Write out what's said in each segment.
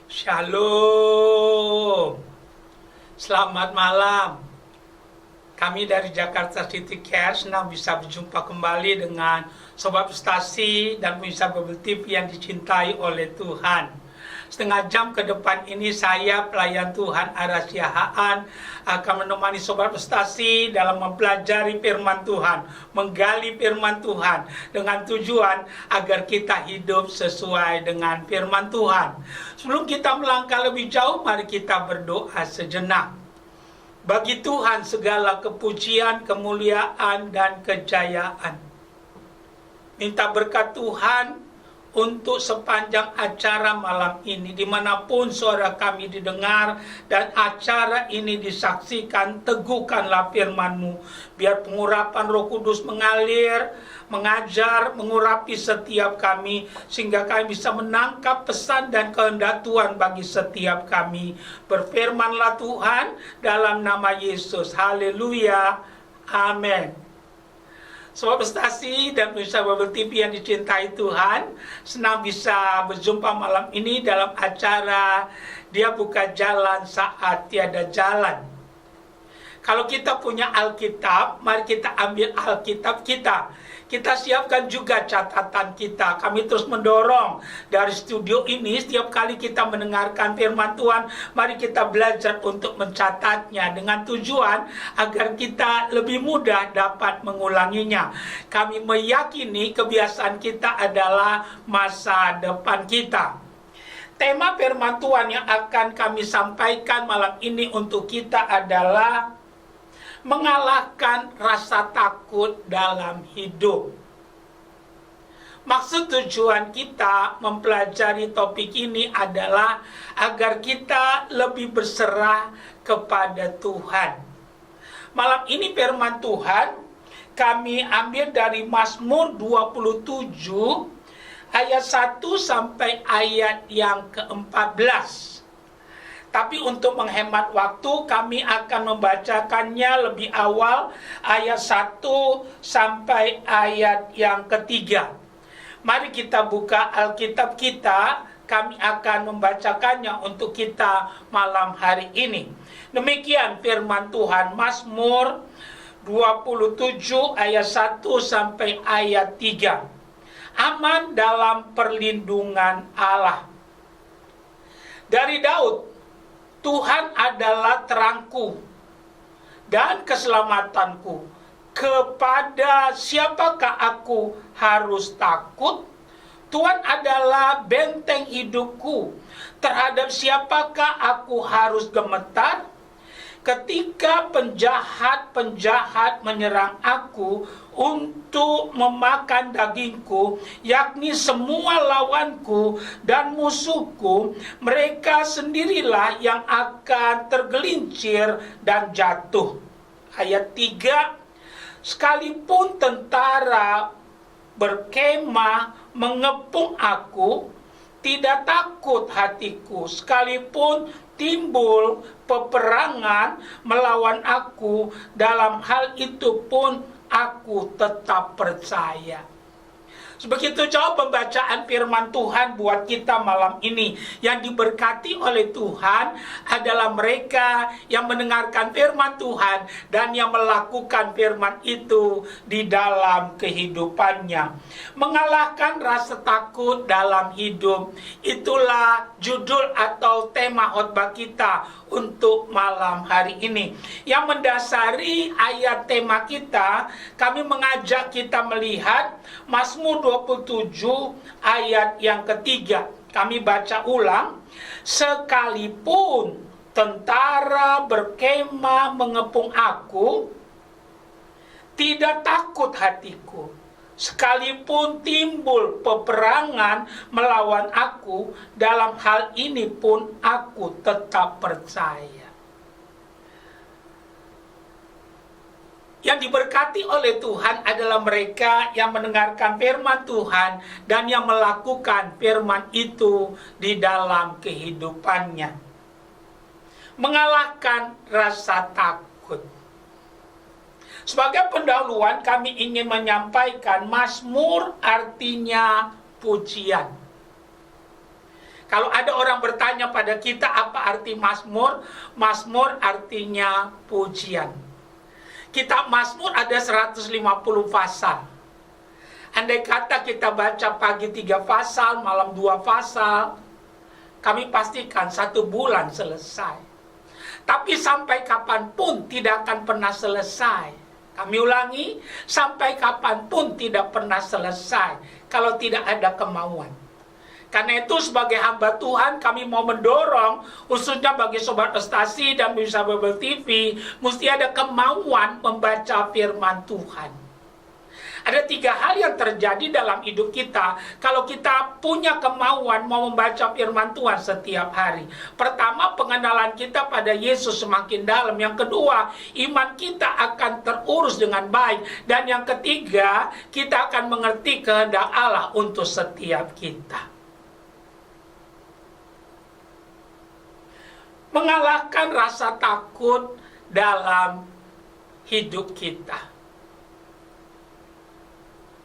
Shalom. Selamat malam. Kami dari Jakarta City Care senang bisa berjumpa kembali dengan Sobat Frustasi dan pemirsa Bubble TV yang dicintai oleh Tuhan. Setengah jam ke depan ini saya, pelayan Tuhan Arasia Haan, akan menemani Sobat Frustasi dalam mempelajari firman Tuhan, menggali firman Tuhan dengan tujuan agar kita hidup sesuai dengan firman Tuhan. Sebelum kita melangkah lebih jauh, mari kita berdoa sejenak. Bagi Tuhan segala kepujian, kemuliaan, dan kejayaan. Minta berkat Tuhan untuk sepanjang acara malam ini, dimanapun suara kami didengar dan acara ini disaksikan, teguhkanlah firman-Mu, biar pengurapan Roh Kudus mengalir, mengajar, mengurapi setiap kami, sehingga kami bisa menangkap pesan dan kehendak Tuhan bagi setiap kami. Berfirmanlah Tuhan dalam nama Yesus. Haleluya. Amin. Sobat Frustasi dan pemirsa Bubble TV yang dicintai Tuhan, senang bisa berjumpa malam ini dalam acara Dia Buka Jalan Saat Tiada Jalan. Kalau kita punya Alkitab, mari kita ambil Alkitab kita. Kita siapkan juga catatan kita. Kami terus mendorong dari studio ini, setiap kali kita mendengarkan firman Tuhan, mari kita belajar untuk mencatatnya dengan tujuan agar kita lebih mudah dapat mengulanginya. Kami meyakini kebiasaan kita adalah masa depan kita. Tema firman Tuhan yang akan kami sampaikan malam ini untuk kita adalah mengalahkan rasa takut dalam hidup. Maksud tujuan kita mempelajari topik ini adalah agar kita lebih berserah kepada Tuhan. Malam ini firman Tuhan kami ambil dari Mazmur 27 ayat 1 sampai ayat yang ke-14. Tapi untuk menghemat waktu, kami akan membacakannya lebih awal, ayat 1 sampai ayat yang ketiga. Mari kita buka Alkitab kita, kami akan membacakannya untuk kita malam hari ini. Demikian firman Tuhan, Mazmur 27 ayat 1 sampai ayat 3. Aman dalam perlindungan Allah. Dari Daud, Tuhan adalah terangku dan keselamatanku. Kepada siapakah aku harus takut? Tuhan adalah benteng hidupku. Terhadap siapakah aku harus gemetar? Ketika penjahat-penjahat menyerang aku untuk memakan dagingku, yakni semua lawanku dan musuhku, mereka sendirilah yang akan tergelincir dan jatuh. Ayat 3, sekalipun tentara berkemah mengepung aku, tidak takut hatiku. Sekalipun timbul peperangan melawan aku, dalam hal itu pun aku tetap percaya. Sebegitu jauh pembacaan firman Tuhan buat kita malam ini. Yang diberkati oleh Tuhan adalah mereka yang mendengarkan firman Tuhan dan yang melakukan firman itu di dalam kehidupannya. Mengalahkan rasa takut dalam hidup, itulah judul atau tema khotbah kita untuk malam hari ini. Yang mendasari ayat tema kita, kami mengajak kita melihat Mazmur 27 ayat yang ketiga. Kami baca ulang. Sekalipun tentara berkemah mengepung aku, tidak takut hatiku. Sekalipun timbul peperangan melawan aku, dalam hal ini pun aku tetap percaya. Yang diberkati oleh Tuhan adalah mereka yang mendengarkan firman Tuhan dan yang melakukan firman itu di dalam kehidupannya. Mengalahkan rasa takut. Sebagai pendahuluan, kami ingin menyampaikan Mazmur artinya pujian. Kalau ada orang bertanya pada kita apa arti Mazmur, Mazmur artinya pujian. Kitab Mazmur ada 150 pasal. Andai kata kita baca pagi 3 pasal, malam 2 pasal, kami pastikan 1 bulan selesai. Tapi sampai kapanpun tidak akan pernah selesai. Kami ulangi, sampai kapanpun tidak pernah selesai kalau tidak ada kemauan. Karena itu sebagai hamba Tuhan kami mau mendorong, khususnya bagi Sobat Prestasi dan Bisa Bible TV, mesti ada kemauan membaca firman Tuhan. Ada 3 hal yang terjadi dalam hidup kita kalau kita punya kemauan mau membaca firman Tuhan setiap hari. Pertama, pengenalan kita pada Yesus semakin dalam. Yang kedua, iman kita akan terurus dengan baik. Dan yang ketiga, kita akan mengerti kehendak Allah untuk setiap kita. Mengalahkan rasa takut dalam hidup kita.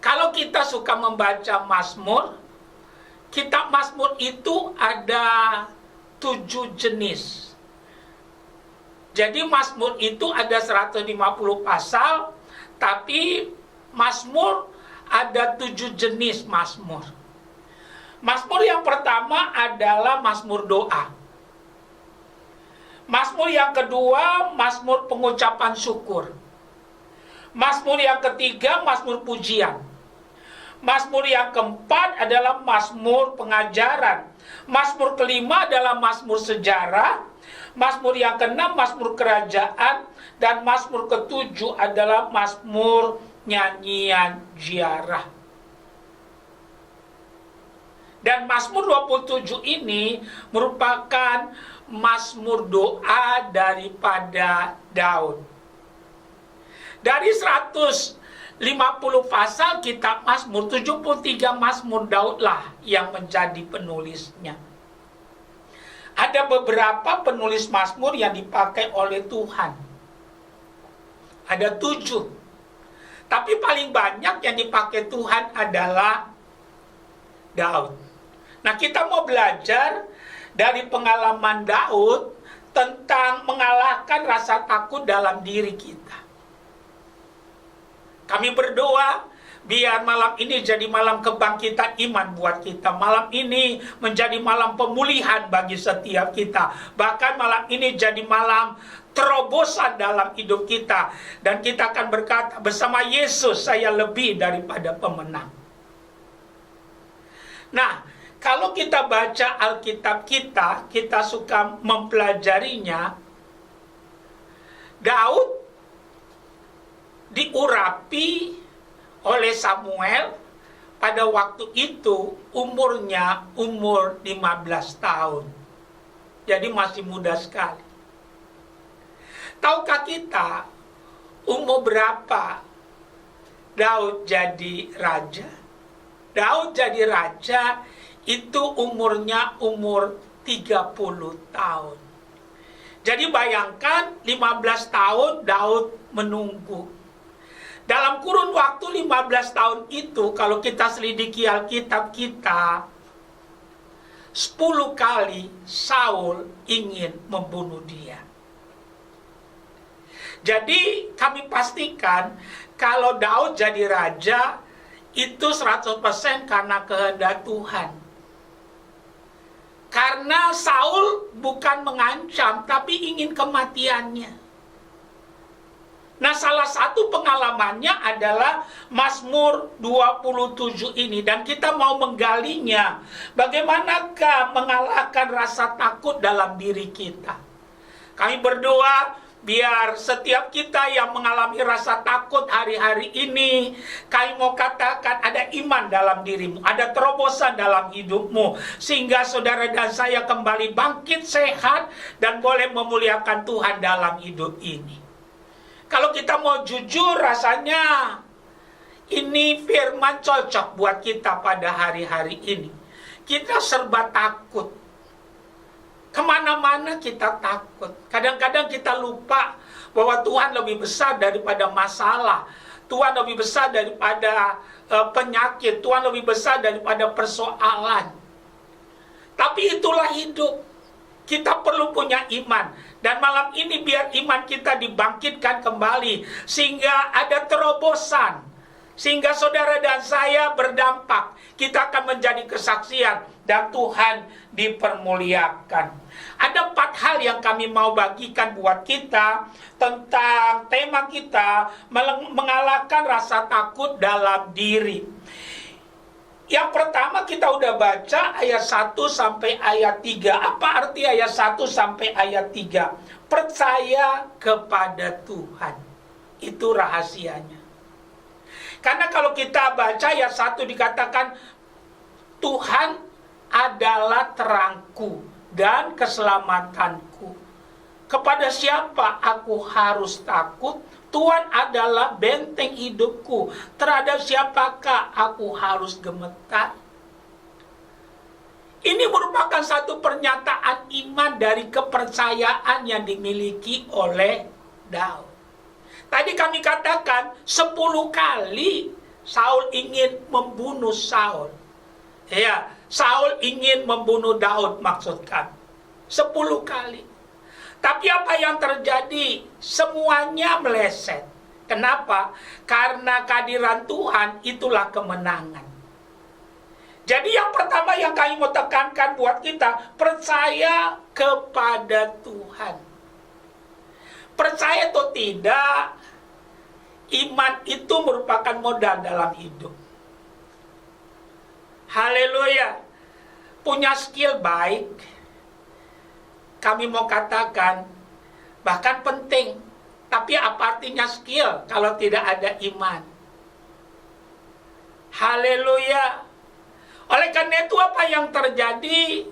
Kalau kita suka membaca Mazmur, kitab Mazmur itu ada 7 jenis. Jadi Mazmur itu ada 150 pasal, tapi Mazmur ada 7 jenis Mazmur. Mazmur yang pertama adalah Mazmur doa. Mazmur yang kedua, Mazmur pengucapan syukur. Mazmur yang ketiga, Mazmur pujian. Mazmur yang keempat adalah Mazmur pengajaran. Mazmur kelima adalah Mazmur sejarah. Mazmur yang keenam, Mazmur kerajaan. Dan Mazmur ketujuh adalah Mazmur nyanyian ziarah. Dan Mazmur 27 ini merupakan Mazmur doa daripada Daud. Dari 150 pasal kitab Mazmur, 73 Mazmur Daudlah yang menjadi penulisnya. Ada beberapa penulis Mazmur yang dipakai oleh Tuhan. Ada 7. Tapi paling banyak yang dipakai Tuhan adalah Daud. Nah, kita mau belajar dari pengalaman Daud tentang mengalahkan rasa takut dalam diri kita. Kami berdoa biar malam ini jadi malam kebangkitan iman buat kita. Malam ini menjadi malam pemulihan bagi setiap kita. Bahkan malam ini jadi malam terobosan dalam hidup kita. Dan kita akan berkata, bersama Yesus saya lebih daripada pemenang. Nah, kalau kita baca Alkitab kita suka mempelajarinya. Daud diurapi oleh Samuel pada waktu itu umurnya umur 15 tahun. Jadi masih muda sekali. Tahukah kita umur berapa Daud jadi raja? Daud jadi raja itu umurnya umur 30 tahun. Jadi bayangkan 15 tahun Daud menunggu. Dalam kurun waktu 15 tahun itu, kalau kita selidiki Alkitab kita, 10 kali Saul ingin membunuh dia. Jadi kami pastikan kalau Daud jadi raja, itu 100% karena kehendak Tuhan. Karena Saul bukan mengancam, tapi ingin kematiannya. Nah, salah satu pengalamannya adalah Mazmur 27 ini. Dan kita mau menggalinya. Bagaimanakah mengalahkan rasa takut dalam diri kita? Kami berdoa biar setiap kita yang mengalami rasa takut hari-hari ini, kami mau katakan ada iman dalam dirimu, ada terobosan dalam hidupmu, sehingga saudara dan saya kembali bangkit sehat dan boleh memuliakan Tuhan dalam hidup ini. Kalau kita mau jujur, rasanya ini firman cocok buat kita pada hari-hari ini. Kita serba takut. Kemana-mana kita takut. Kadang-kadang kita lupa bahwa Tuhan lebih besar daripada masalah. Tuhan lebih besar daripada penyakit. Tuhan lebih besar daripada persoalan. Tapi itulah hidup. Kita perlu punya iman. Dan malam ini biar iman kita dibangkitkan kembali, sehingga ada terobosan, sehingga saudara dan saya berdampak. Kita akan menjadi kesaksian dan Tuhan dipermuliakan. Ada 4 hal yang kami mau bagikan buat kita tentang tema kita, mengalahkan rasa takut dalam diri. Yang pertama kita udah baca ayat 1 sampai ayat 3. Apa arti ayat 1 sampai ayat 3? Percaya kepada Tuhan. Itu rahasianya. Karena kalau kita baca ayat 1 dikatakan, Tuhan adalah terangku dan keselamatanku. Kepada siapa aku harus takut? Tuhan adalah benteng hidupku. Terhadap siapakah aku harus gemetar? Ini merupakan satu pernyataan iman dari kepercayaan yang dimiliki oleh Daud. Tadi kami katakan 10 kali Saul ingin membunuh Saul. Ya, Saul ingin membunuh Daud maksudkan. 10 kali. Tapi apa yang terjadi? Semuanya meleset. Kenapa? Karena kehadiran Tuhan itulah kemenangan. Jadi yang pertama yang kami mau tekankan buat kita, percaya kepada Tuhan. Percaya atau tidak, iman itu merupakan modal dalam hidup. Haleluya. Punya skill baik, kami mau katakan, bahkan penting. Tapi apa artinya skill kalau tidak ada iman? Haleluya. Oleh karena itu apa yang terjadi?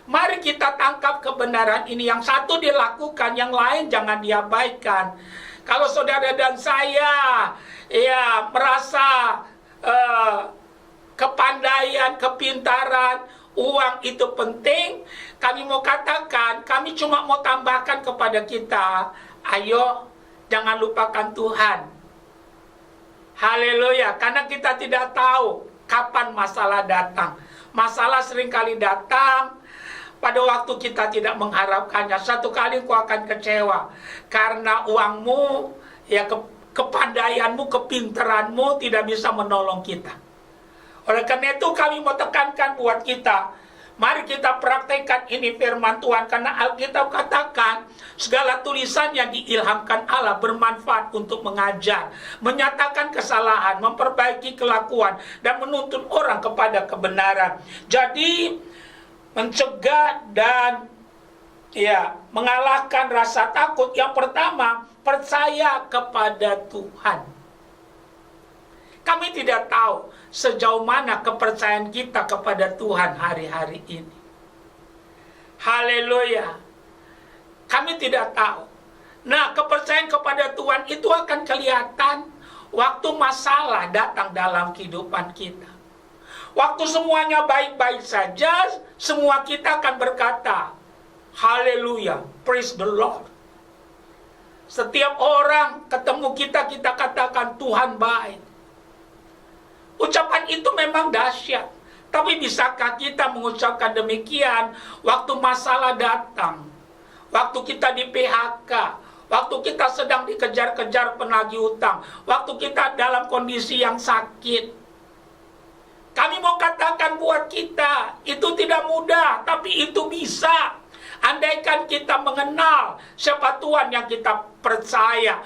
Mari kita tangkap kebenaran ini. Yang satu dilakukan, yang lain jangan diabaikan. Kalau saudara dan saya merasa kepandaian, kepintaran, uang itu penting, kami mau katakan, kami cuma mau tambahkan kepada kita, ayo jangan lupakan Tuhan. Haleluya, karena kita tidak tahu kapan masalah datang. Masalah seringkali datang pada waktu kita tidak mengharapkannya. Satu kali kau akan kecewa karena uangmu, kepandaianmu, kepintaranmu tidak bisa menolong kita. Oleh karena itu kami mau tekankan buat kita, mari kita praktekkan ini firman Tuhan. Karena Alkitab katakan, segala tulisan yang diilhamkan Allah bermanfaat untuk mengajar, menyatakan kesalahan, memperbaiki kelakuan, dan menuntun orang kepada kebenaran. Jadi, mencegah dan mengalahkan rasa takut. Yang pertama, percaya kepada Tuhan. Kami tidak tahu sejauh mana kepercayaan kita kepada Tuhan hari-hari ini. Haleluya. Kami tidak tahu. Nah, kepercayaan kepada Tuhan itu akan kelihatan waktu masalah datang dalam kehidupan kita. Waktu semuanya baik-baik saja, semua kita akan berkata, haleluya, praise the Lord. Setiap orang ketemu kita, kita katakan Tuhan baik. Ucapan itu memang dahsyat. Tapi bisakah kita mengucapkan demikian waktu masalah datang? Waktu kita di PHK, waktu kita sedang dikejar-kejar penagih utang, waktu kita dalam kondisi yang sakit. Kami mau katakan buat kita, itu tidak mudah, tapi itu bisa. Andaikan kita mengenal siapa Tuhan yang kita percaya.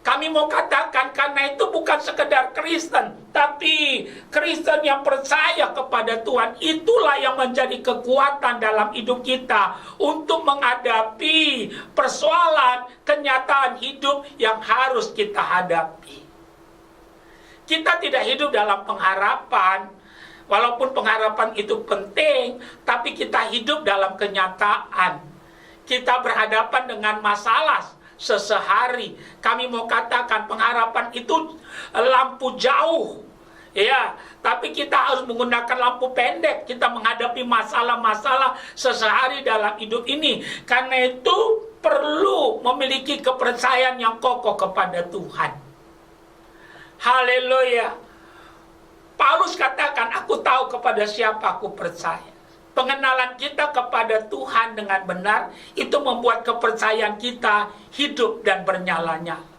Kami mau katakan karena itu bukan sekedar Kristen, tapi Kristen yang percaya kepada Tuhan, itulah yang menjadi kekuatan dalam hidup kita untuk menghadapi persoalan kenyataan hidup yang harus kita hadapi. Kita tidak hidup dalam pengharapan, walaupun pengharapan itu penting, tapi kita hidup dalam kenyataan. Kita berhadapan dengan masalah sesehari. Kami mau katakan pengharapan itu lampu jauh, tapi kita harus menggunakan lampu pendek. Kita menghadapi masalah-masalah sesehari dalam hidup ini. Karena itu perlu memiliki kepercayaan yang kokoh kepada Tuhan. Haleluya. Paulus katakan, aku tahu kepada siapa aku percaya. Pengenalan kita kepada Tuhan dengan benar itu membuat kepercayaan kita hidup dan bernyala-nyala.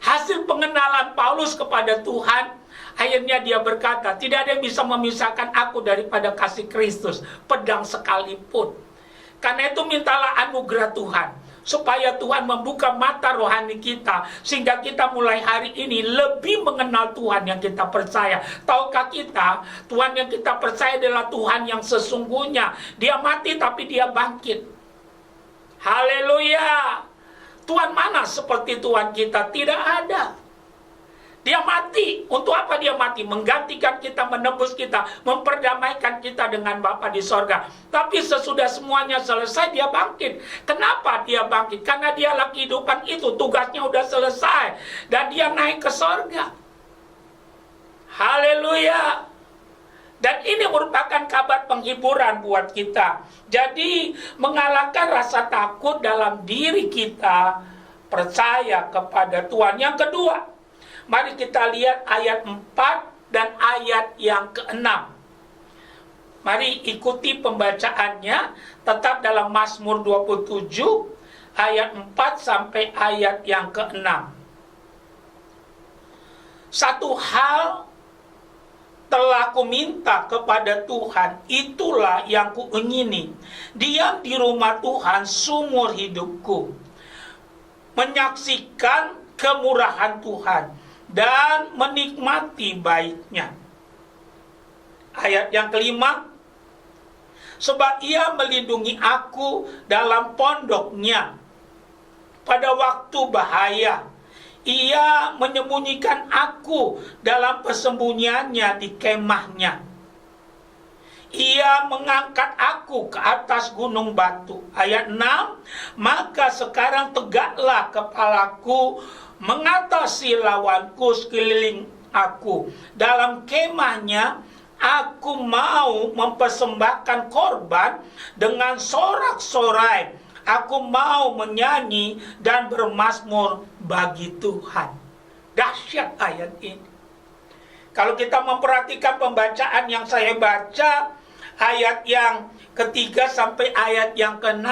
Hasil pengenalan Paulus kepada Tuhan, akhirnya dia berkata, tidak ada yang bisa memisahkan aku daripada kasih Kristus, pedang sekalipun. Karena itu mintalah anugerah Tuhan, supaya Tuhan membuka mata rohani kita, sehingga kita mulai hari ini lebih mengenal Tuhan yang kita percaya. Tahukah kita, Tuhan yang kita percaya adalah Tuhan yang sesungguhnya. Dia mati tapi dia bangkit. Haleluya. Tuhan mana seperti Tuhan kita? Tidak ada. Dia mati. Untuk apa dia mati? Menggantikan kita, menebus kita, memperdamaikan kita dengan Bapa di sorga. Tapi sesudah semuanya selesai, dia bangkit. Kenapa dia bangkit? Karena dialah kehidupan itu. Tugasnya udah selesai. Dan dia naik ke sorga. Haleluya. Dan ini merupakan kabar penghiburan buat kita. Jadi mengalahkan rasa takut dalam diri kita, percaya kepada Tuhan. Yang kedua, mari kita lihat ayat 4 dan ayat yang ke-6. Mari ikuti pembacaannya, tetap dalam Mazmur 27, ayat 4 sampai ayat yang ke-6. Satu hal telah kuminta kepada Tuhan, itulah yang kuingini, diam di rumah Tuhan sumur hidupku, menyaksikan kemurahan Tuhan dan menikmati baiknya. Ayat yang kelima, sebab ia melindungi aku dalam pondoknya pada waktu bahaya. Ia menyembunyikan aku dalam persembunyiannya di kemahnya. Ia mengangkat aku ke atas gunung batu. Ayat 6, maka sekarang tegaklah kepalaku mengatasi lawanku sekeliling aku. Dalam kemahnya aku mau mempersembahkan korban dengan sorak-sorai. Aku mau menyanyi dan bermazmur bagi Tuhan. Dahsyat ayat ini. Kalau kita memperhatikan pembacaan yang saya baca, ayat yang ketiga sampai ayat yang ke-6,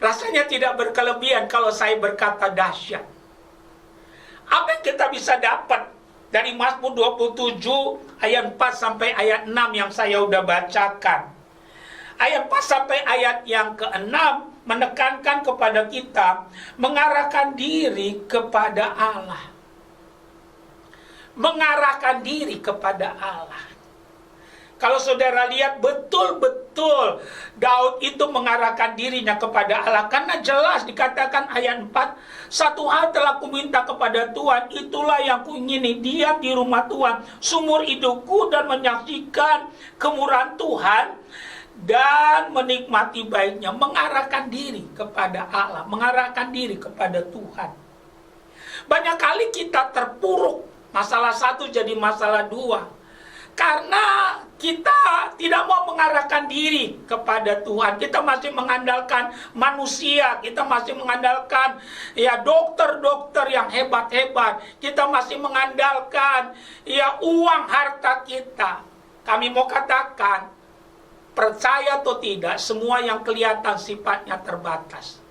rasanya tidak berkelebihan kalau saya berkata dahsyat. Apa yang kita bisa dapat dari Mazmur 27 ayat 4 sampai ayat 6 yang saya udah bacakan? Ayat 4 sampai ayat yang ke-6 menekankan kepada kita mengarahkan diri kepada Allah. Mengarahkan diri kepada Allah. Kalau saudara lihat betul-betul Daud itu mengarahkan dirinya kepada Allah. Karena jelas dikatakan ayat 4, satu hal telah kuminta kepada Tuhan, itulah yang kuingini, diam di rumah Tuhan sumur hidupku dan menyaksikan kemurahan Tuhan dan menikmati baiknya. Mengarahkan diri kepada Allah, mengarahkan diri kepada Tuhan. Banyak kali kita terpuruk, masalah satu jadi masalah dua, karena kita tidak mau mengarahkan diri kepada Tuhan. Kita masih mengandalkan manusia, kita masih mengandalkan dokter-dokter yang hebat-hebat, kita masih mengandalkan uang harta kita. Kami mau katakan, percaya atau tidak, semua yang kelihatan sifatnya terbatas.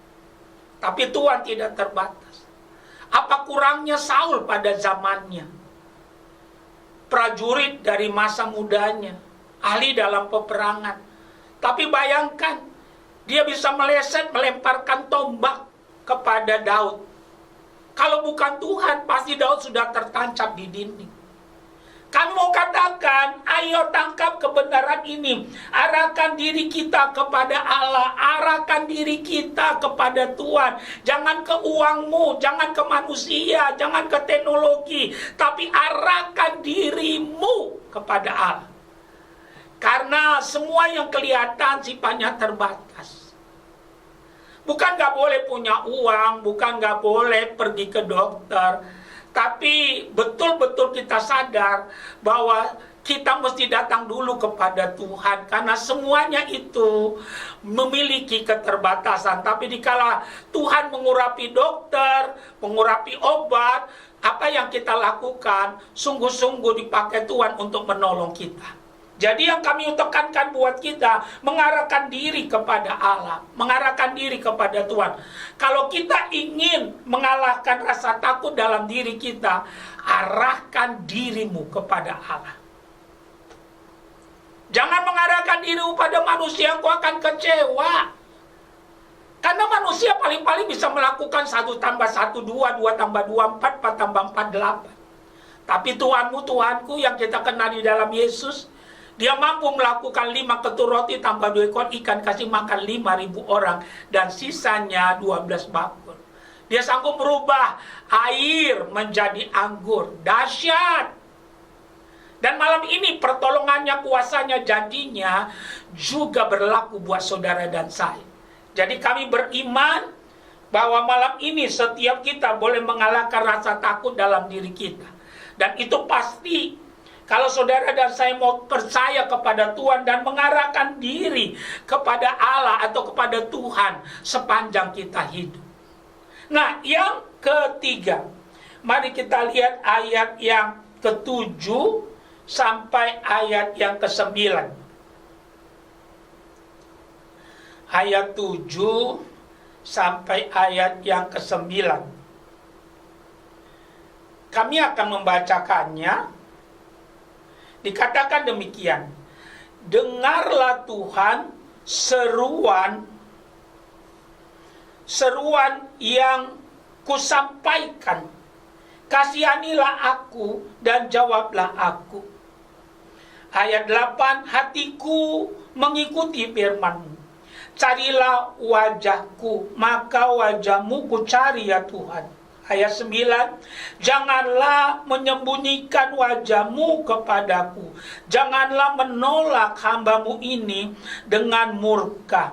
Tapi Tuhan tidak terbatas. Apa kurangnya Saul pada zamannya? Prajurit dari masa mudanya, ahli dalam peperangan. Tapi bayangkan, dia bisa meleset, melemparkan tombak kepada Daud. Kalau bukan Tuhan, pasti Daud sudah tertancap di dinding. Kami mau katakan, ayo tangkap kebenaran ini. Arahkan diri kita kepada Allah. Arahkan diri kita kepada Tuhan. Jangan ke uangmu, jangan ke manusia, jangan ke teknologi. Tapi arahkan dirimu kepada Allah. Karena semua yang kelihatan sifatnya terbatas. Bukan gak boleh punya uang, bukan gak boleh pergi ke dokter. Tapi betul-betul kita sadar bahwa kita mesti datang dulu kepada Tuhan. Karena semuanya itu memiliki keterbatasan. Tapi dikala Tuhan mengurapi dokter, mengurapi obat, apa yang kita lakukan sungguh-sungguh dipakai Tuhan untuk menolong kita. Jadi yang kami tekankan buat kita, mengarahkan diri kepada Allah, mengarahkan diri kepada Tuhan. Kalau kita ingin mengalahkan rasa takut dalam diri kita, arahkan dirimu kepada Allah. Jangan mengarahkan dirimu pada manusia, kau akan kecewa. Karena manusia paling-paling bisa melakukan 1 tambah 1, 2, 2 tambah 2, 4, 4 tambah 4, 8. Tapi Tuhanmu, Tuhanku yang kita kenal di dalam Yesus, Dia mampu melakukan 5 ketur roti tambah 2 ekor ikan, kasih makan 5.000 orang, dan sisanya 12 bakul. Dia sanggup merubah air menjadi anggur. Dahsyat. Dan malam ini pertolongannya, kuasanya, janjinya juga berlaku buat saudara dan saya. Jadi kami beriman bahwa malam ini setiap kita boleh mengalahkan rasa takut dalam diri kita. Dan itu pasti kalau saudara dan saya mau percaya kepada Tuhan dan mengarahkan diri kepada Allah atau kepada Tuhan sepanjang kita hidup. Nah, yang ketiga, mari kita lihat ayat yang ke-7 sampai ayat yang ke-9. Ayat 7 sampai ayat yang ke-9. Kami akan membacakannya. Dikatakan demikian, dengarlah Tuhan seruan yang kusampaikan, kasihanilah aku dan jawablah aku. Ayat 8, hatiku mengikuti firman-Mu, carilah wajahku, maka wajah-Mu ku cari ya Tuhan. Ayat 9, janganlah menyembunyikan wajah-Mu kepadaku, janganlah menolak hamba-Mu ini dengan murka.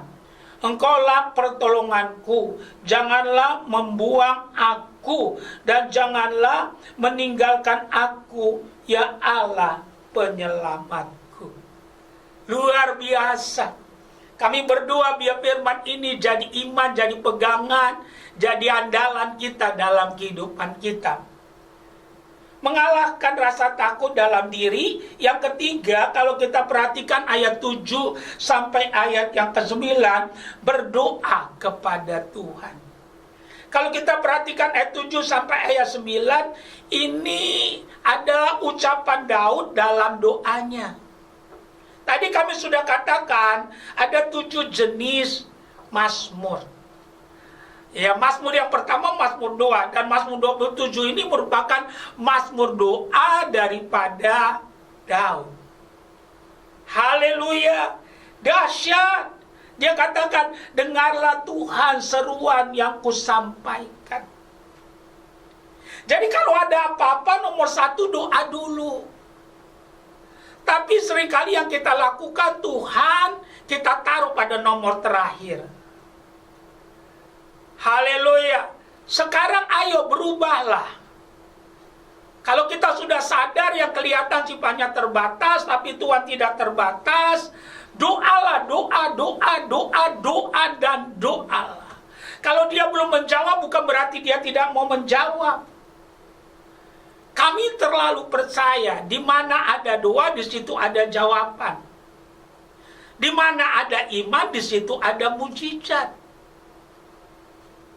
Engkaulah pertolonganku, janganlah membuang aku, dan janganlah meninggalkan aku, ya Allah penyelamatku. Luar biasa. Kami berdoa biar firman ini jadi iman, jadi pegangan, jadi andalan kita dalam kehidupan kita. Mengalahkan rasa takut dalam diri. Yang ketiga, kalau kita perhatikan ayat 7 sampai ayat yang ke-9, berdoa kepada Tuhan. Kalau kita perhatikan ayat 7 sampai ayat 9, ini adalah ucapan Daud dalam doanya. Tadi kami sudah katakan ada 7 jenis mazmur. Ya, mazmur yang pertama mazmur doa, dan mazmur 27 ini merupakan mazmur doa daripada Daud. Haleluya, dahsyat. Dia katakan, dengarlah Tuhan seruan yang kusampaikan. Jadi kalau ada apa-apa, nomor 1 doa dulu. Tapi seringkali yang kita lakukan, Tuhan kita taruh pada nomor terakhir. Haleluya. Sekarang ayo berubahlah. Kalau kita sudah sadar yang kelihatan sifatnya terbatas, tapi Tuhan tidak terbatas, doalah, doa, dan doalah. Kalau dia belum menjawab, bukan berarti dia tidak mau menjawab. Kami terlalu percaya, di mana ada doa, di situ ada jawaban. Di mana ada iman, di situ ada mujizat.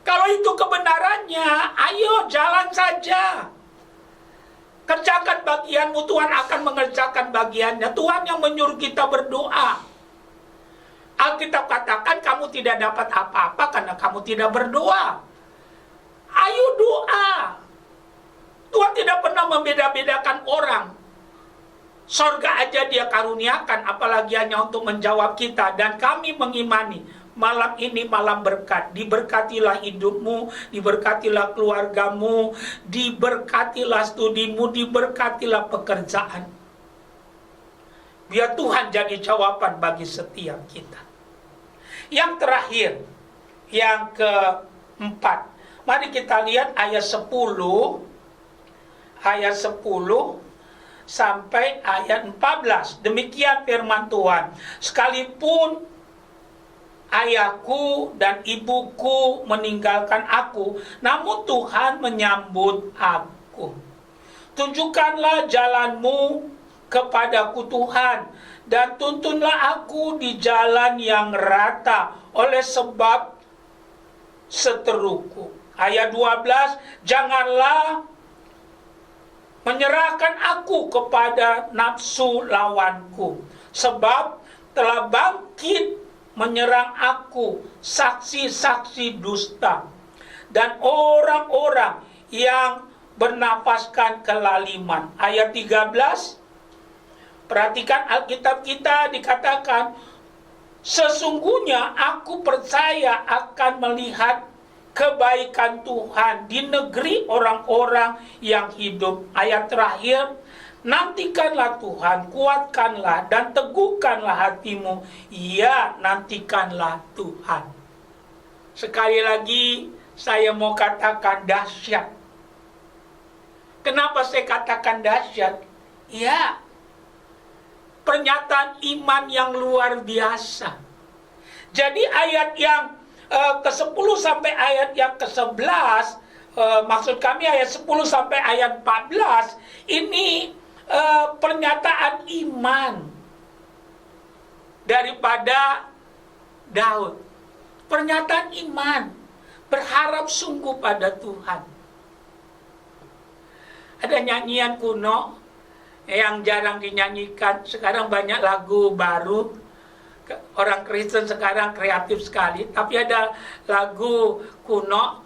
Kalau itu kebenarannya, ayo jalan saja. Kerjakan bagianmu, Tuhan akan mengerjakan bagiannya. Tuhan yang menyuruh kita berdoa. Alkitab katakan kamu tidak dapat apa-apa karena kamu tidak berdoa. Ayo doa. Tuhan tidak pernah membeda-bedakan orang. Sorga aja dia karuniakan, apalagi hanya untuk menjawab kita. Dan kami mengimani, malam ini malam berkat. Diberkatilah hidupmu, diberkatilah keluargamu, diberkatilah studimu, diberkatilah pekerjaan. Biar Tuhan jadi jawaban bagi setiap kita. Yang terakhir, yang keempat, mari kita lihat ayat 10 sampai ayat 14. Demikian firman Tuhan, sekalipun ayahku dan ibuku meninggalkan aku, namun Tuhan menyambut aku. Tunjukkanlah jalanmu kepadaku Tuhan, dan tuntunlah aku di jalan yang rata oleh sebab seteruku. Ayat 12, janganlah menyerahkan aku kepada nafsu lawanku, sebab telah bangkit menyerang aku saksi-saksi dusta dan orang-orang yang bernapaskan kelaliman. Ayat 13, perhatikan Alkitab kita, dikatakan, sesungguhnya aku percaya akan melihat kebaikan Tuhan di negeri orang-orang yang hidup. Ayat terakhir, nantikanlah Tuhan, kuatkanlah dan teguhkanlah hatimu. Ya, nantikanlah Tuhan. Sekali lagi, saya mau katakan dahsyat. Kenapa saya katakan dahsyat? Ya, pernyataan iman yang luar biasa. Jadi ayat yang ke-10 sampai ayat yang ke-11, maksud kami ayat 10 sampai ayat 14, ini pernyataan iman daripada Daud. Pernyataan iman, berharap sungguh pada Tuhan. Ada nyanyian kuno yang jarang dinyanyikan. Sekarang banyak lagu baru. Orang Kristen sekarang kreatif sekali. Tapi ada lagu kuno,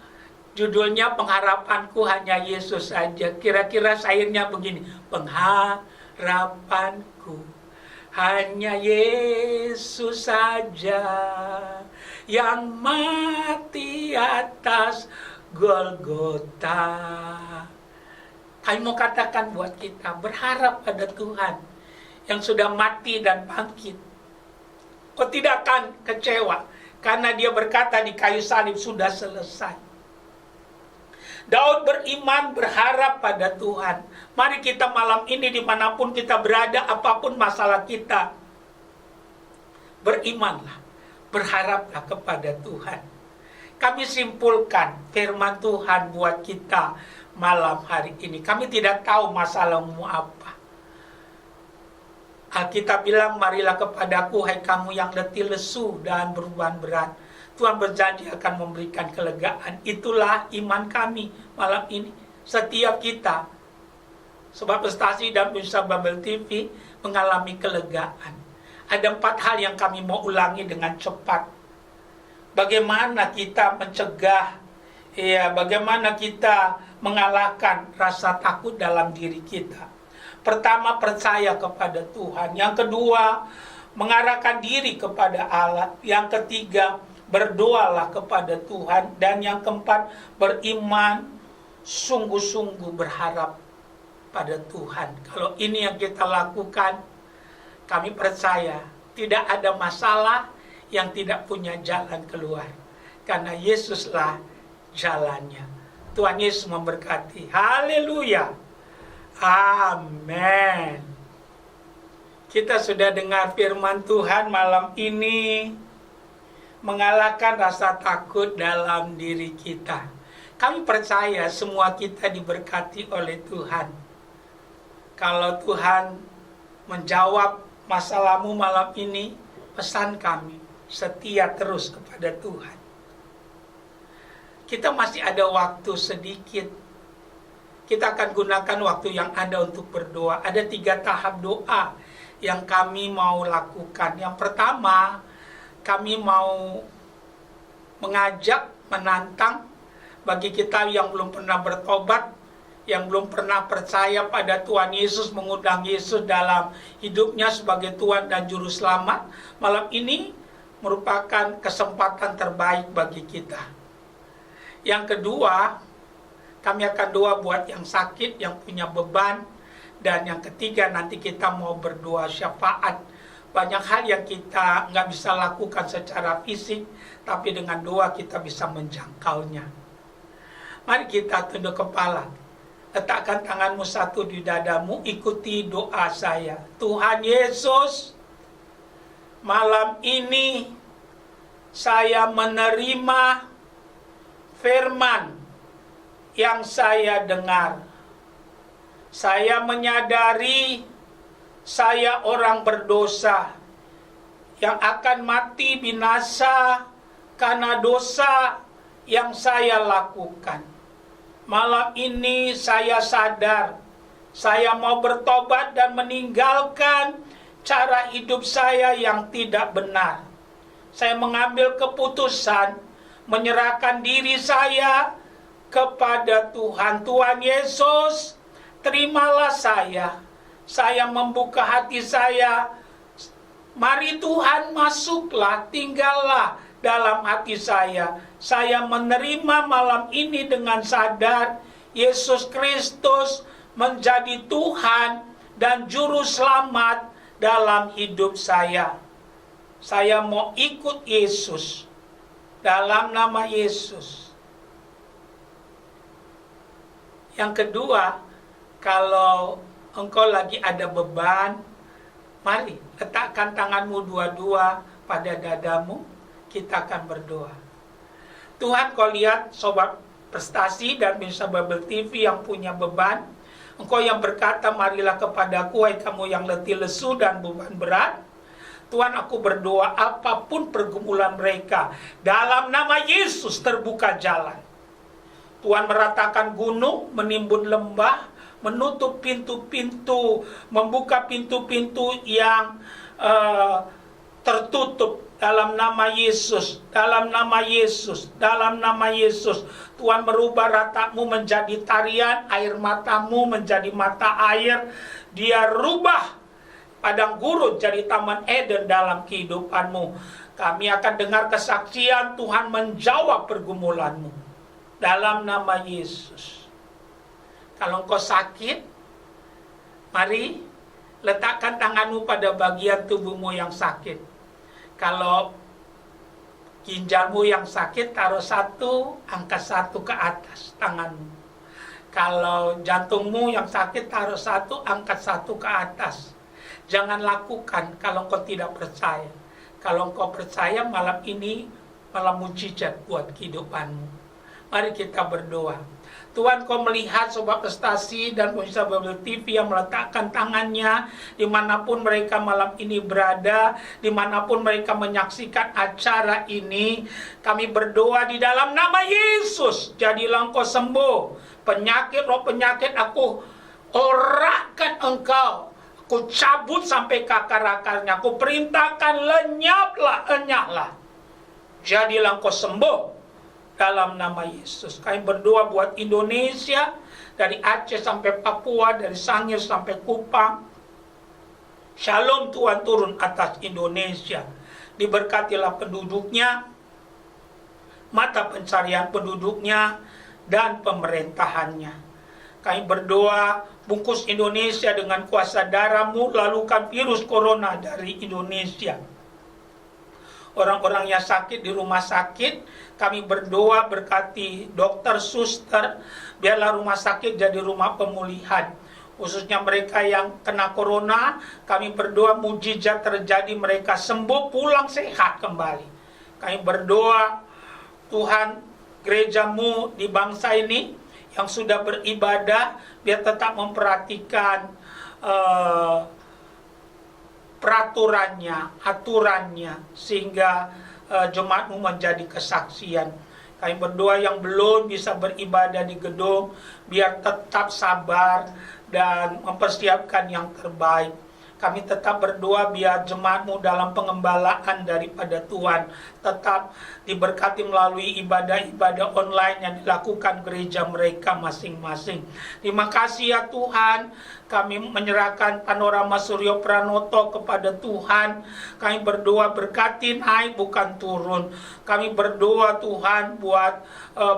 judulnya Pengharapanku Hanya Yesus Saja. Kira-kira syairnya begini. Pengharapanku hanya Yesus saja, yang mati atas Golgota. Kami mau katakan buat kita, berharap pada Tuhan yang sudah mati dan bangkit. Kau tidak akan kecewa, karena dia berkata di kayu salib sudah selesai. Daud beriman, berharap pada Tuhan. Mari kita malam ini dimanapun kita berada, apapun masalah kita, berimanlah, berharaplah kepada Tuhan. Kami simpulkan firman Tuhan buat kita malam hari ini. Kami tidak tahu masalahmu apa. Alkitab bilang, marilah kepadaku hai kamu yang letih lesu dan beban berat. Tuhan berjanji akan memberikan kelegaan. Itulah iman kami malam ini. Setiap kita, sebab prestasi dan pemirsa Babel TV mengalami kelegaan. Ada 4 hal yang kami mau ulangi dengan cepat. Bagaimana kita mencegah, bagaimana kita mengalahkan rasa takut dalam diri kita. Pertama, percaya kepada Tuhan. Yang kedua, mengarahkan diri kepada Allah. Yang ketiga, berdoalah kepada Tuhan. Dan yang keempat, beriman, sungguh-sungguh berharap pada Tuhan. Kalau ini yang kita lakukan, kami percaya tidak ada masalah yang tidak punya jalan keluar. Karena Yesuslah jalannya. Tuhan Yesus memberkati. Haleluya. Amin. Kita sudah dengar firman Tuhan malam ini, mengalahkan rasa takut dalam diri kita. Kami percaya semua kita diberkati oleh Tuhan. Kalau Tuhan menjawab masalahmu malam ini, pesan kami, setia terus kepada Tuhan. Kita masih ada waktu sedikit. Kita akan gunakan waktu yang ada untuk berdoa. Ada 3 tahap doa yang kami mau lakukan. Yang pertama, kami mau mengajak, menantang bagi kita yang belum pernah bertobat, yang belum pernah percaya pada Tuhan Yesus, mengundang Yesus dalam hidupnya sebagai Tuhan dan Juru Selamat. Malam ini merupakan kesempatan terbaik bagi kita. Yang kedua, kami akan doa buat yang sakit, yang punya beban. Dan yang ketiga, nanti kita mau berdoa syafaat. Banyak hal yang kita nggak bisa lakukan secara fisik, tapi dengan doa kita bisa menjangkaunya. Mari kita tunduk kepala. Letakkan tanganmu satu di dadamu, ikuti doa saya. Tuhan Yesus, malam ini saya menerima firman yang saya dengar. Saya menyadari saya orang berdosa yang akan mati binasa karena dosa yang saya lakukan. Malam ini saya sadar, saya mau bertobat dan meninggalkan cara hidup saya yang tidak benar. Saya mengambil keputusan menyerahkan diri saya kepada Tuhan. Tuhan Yesus, terimalah saya. Saya membuka hati saya. Mari Tuhan, masuklah, tinggallah dalam hati saya. Saya menerima malam ini dengan sadar Yesus Kristus menjadi Tuhan dan Juru Selamat dalam hidup saya. Saya mau ikut Yesus dalam nama Yesus. Yang kedua, kalau engkau lagi ada beban, mari letakkan tanganmu dua-dua pada dadamu, kita akan berdoa. Tuhan, kau lihat sobat prestasi dan Pemirsa Bible TV yang punya beban. Engkau yang berkata, marilah kepadaku, hai kamu yang letih lesu dan beban berat. Tuhan, aku berdoa apapun pergumulan mereka, dalam nama Yesus terbuka jalan. Tuhan meratakan gunung, menimbun lembah, menutup pintu-pintu, membuka pintu-pintu yang tertutup dalam nama Yesus, dalam nama Yesus, dalam nama Yesus. Tuhan merubah ratamu menjadi tarian, air matamu menjadi mata air. Dia rubah padang gurun jadi taman Eden dalam kehidupanmu. Kami akan dengar kesaksian Tuhan menjawab pergumulanmu dalam nama Yesus. Kalau engkau sakit, mari letakkan tanganmu pada bagian tubuhmu yang sakit. Kalau ginjalmu yang sakit, taruh satu, angkat satu ke atas tanganmu. Kalau jantungmu yang sakit, taruh satu, angkat satu ke atas. Jangan lakukan kalau engkau tidak percaya. Kalau engkau percaya, malam ini malam mujizat buat kehidupanmu. Mari kita berdoa. Tuhan, kau melihat sobat prestasi dan pemirsa Bible TV yang meletakkan tangannya dimanapun mereka malam ini berada, dimanapun mereka menyaksikan acara ini. Kami berdoa di dalam nama Yesus, jadilah engkau sembuh. Penyakit, roh penyakit, aku orakan engkau. Aku cabut sampai ke akar-akarnya. Aku perintahkan lenyaplah, enyahlah. Jadilah engkau sembuh dalam nama Yesus. Kami berdoa buat Indonesia, dari Aceh sampai Papua, dari Sangir sampai Kupang. Shalom Tuhan turun atas Indonesia. Diberkatilah penduduknya, mata pencarian penduduknya, dan pemerintahannya. Kami berdoa, bungkus Indonesia dengan kuasa darah-Mu, lalukan virus corona dari Indonesia. Orang-orang yang sakit di rumah sakit, kami berdoa berkati dokter, suster, biarlah rumah sakit jadi rumah pemulihan. Khususnya mereka yang kena corona, kami berdoa mujizat terjadi, mereka sembuh, pulang sehat kembali. Kami berdoa, Tuhan, gereja-Mu di bangsa ini yang sudah beribadah, biar tetap memperhatikan peraturannya, aturannya, sehingga jemaat-Mu menjadi kesaksian. Kami berdoa yang belum bisa beribadah di gedung, biar tetap sabar dan mempersiapkan yang terbaik. Kami tetap berdoa biar jemaat-Mu dalam pengembalaan daripada Tuhan tetap diberkati melalui ibadah-ibadah online yang dilakukan gereja mereka masing-masing. Terima kasih ya Tuhan, kami menyerahkan Panorama Suryo Pranoto kepada Tuhan. Kami berdoa berkati naik bukan turun. Kami berdoa Tuhan buat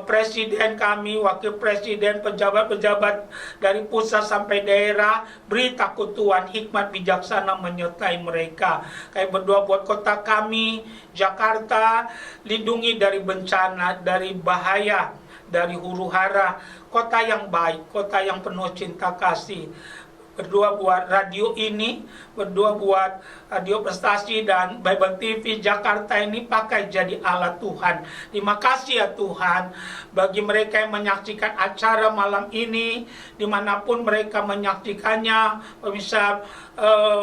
presiden kami, wakil presiden, pejabat-pejabat dari pusat sampai daerah. Beri takut Tuhan, hikmat bijaksana menyertai mereka. Kami berdoa buat kota kami, Jakarta, lindungi dari bencana, dari bahaya, dari huru hara. Kota yang baik, kota yang penuh cinta kasih. berdoa buat radio ini, berdoa buat Radio Prestasi dan Bible TV Jakarta ini pakai jadi alat Tuhan. Terima kasih ya Tuhan, bagi mereka yang menyaksikan acara malam ini, dimanapun mereka menyaksikannya, pemirsa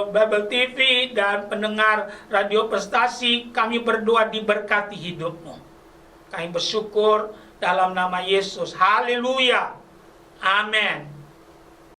Bible TV dan pendengar Radio Prestasi, kami berdoa diberkati hidupmu. Kami bersyukur dalam nama Yesus. Haleluya. Amin.